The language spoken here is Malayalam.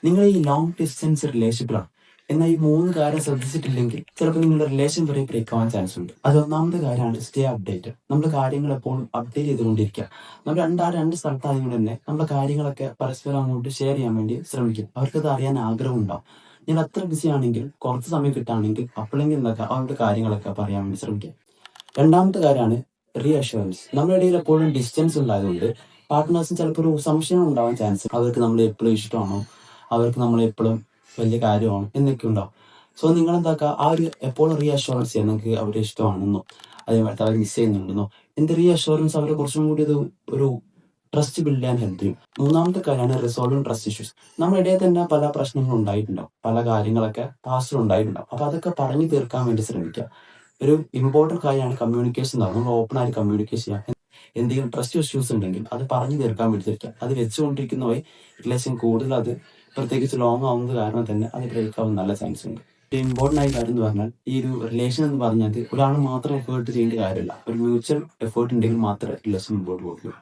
നിങ്ങൾ ഈ ലോങ് ഡിസ്റ്റൻസ് റിലേഷൻഷിപ്പിലാണ്. എന്നാൽ ഈ 3 കാര്യം ശ്രദ്ധിച്ചിട്ടില്ലെങ്കിൽ ചിലപ്പോൾ നിങ്ങളുടെ റിലേഷൻ വരെ ബ്രേക്ക് ആവാൻ ചാൻസ് ഉണ്ട്. അത് ഒന്നാമത്തെ കാര്യമാണ് സ്റ്റേ അപ്ഡേറ്റ്. നമ്മൾ കാര്യങ്ങൾ എപ്പോഴും അപ്ഡേറ്റ് ചെയ്തുകൊണ്ടിരിക്കുക. നമ്മൾ രണ്ട് സ്ഥലത്തായതുകൊണ്ട് തന്നെ നമ്മുടെ കാര്യങ്ങളൊക്കെ പരസ്പരം അങ്ങോട്ട് ഷെയർ ചെയ്യാൻ വേണ്ടി ശ്രമിക്കും. അവർക്കത് അറിയാൻ ആഗ്രഹം ഉണ്ടാവും. നിങ്ങൾ എത്ര ബിസി ആണെങ്കിൽ കുറച്ച് സമയം കിട്ടുകയാണെങ്കിൽ അപ്പോഴെങ്കിലും എന്താക്കുക അവരുടെ കാര്യങ്ങളൊക്കെ പറയാൻ വേണ്ടി ശ്രമിക്കുക. രണ്ടാമത്തെ കാര്യമാണ് റീഅഷുറൻസ്. നമ്മുടെ ഇടയിൽ എപ്പോഴും ഡിസ്റ്റൻസ് ഉണ്ടായതുകൊണ്ട് പാർട്ട്നേഴ്സിന് ചിലപ്പോൾ ഒരു സംശയം ഉണ്ടാവാൻ ചാൻസ്. അവർക്ക് നമ്മൾ എപ്പോഴും ഇഷ്ടമാണോ, അവർക്ക് നമ്മൾ എപ്പോഴും വലിയ കാര്യമാണോ എന്നൊക്കെ ഉണ്ടാവും. സോ നിങ്ങൾ എന്താക്കുക, ആ ഒരു എപ്പോഴും റീഅഷുറൻസ് ചെയ്യാൻ നിങ്ങൾക്ക് അവരെ ഇഷ്ടമാണെന്നോ അതേപോലെ അവർ മിസ് ചെയ്യുന്നുണ്ടെന്നോ എന്ത് റീഅഷുറൻസ് അവരെ കുറച്ചും കൂടി ഒരു ട്രസ്റ്റ് ബിൽഡ് ചെയ്യാൻ ഹെൽപ്പ് ചെയ്യും. മൂന്നാമത്തെ കാര്യമാണ് റിസോൾവിങ് ട്രസ്റ്റ് ഇഷ്യൂസ്. നമ്മുടെ ഇടയിൽ തന്നെ പല പ്രശ്നങ്ങളും ഉണ്ടായിട്ടുണ്ടാവും, പല കാര്യങ്ങളൊക്കെ പാസ്റ്റിൽ ഉണ്ടായിട്ടുണ്ടാവും. അപ്പൊ അതൊക്കെ പറഞ്ഞു തീർക്കാൻ വേണ്ടി ശ്രമിക്കുക. ഒരു ഇമ്പോർട്ടൻറ്റ് കാര്യമാണ് കമ്മ്യൂണിക്കേഷൻ. നമ്മൾ ഓപ്പൺ ആയിട്ട് കമ്മ്യൂണിക്കേറ്റ് ചെയ്യാം. എന്തെങ്കിലും ട്രസ്റ്റ് ഇഷ്യൂസ് ഉണ്ടെങ്കിൽ അത് പറഞ്ഞു തീർക്കാൻ വേണ്ടി തീർക്കുക. അത് വെച്ചുകൊണ്ടിരിക്കുന്ന വഴി റിലേഷൻ കൂടുതൽ അത് പ്രത്യേകിച്ച് ലോങ് ആവുന്നത് കാരണം തന്നെ അത് ബ്രേക്ക് ആവാൻ നല്ല ചാൻസ് ഉണ്ട്. ഇമ്പോർട്ടൻ്റ് ആയ കാര്യം എന്ന് പറഞ്ഞാൽ ഈ ഒരു റിലേഷൻ എന്ന് പറഞ്ഞാൽ ഒരാൾ മാത്രം എഫേർട്ട് ചെയ്യേണ്ട കാര്യമില്ല. ഒരു മ്യൂച്വൽ എഫേർട്ട് ഉണ്ടെങ്കിൽ മാത്രമേ റിലേഷൻ മുമ്പോട്ട് പോകുള്ളൂ.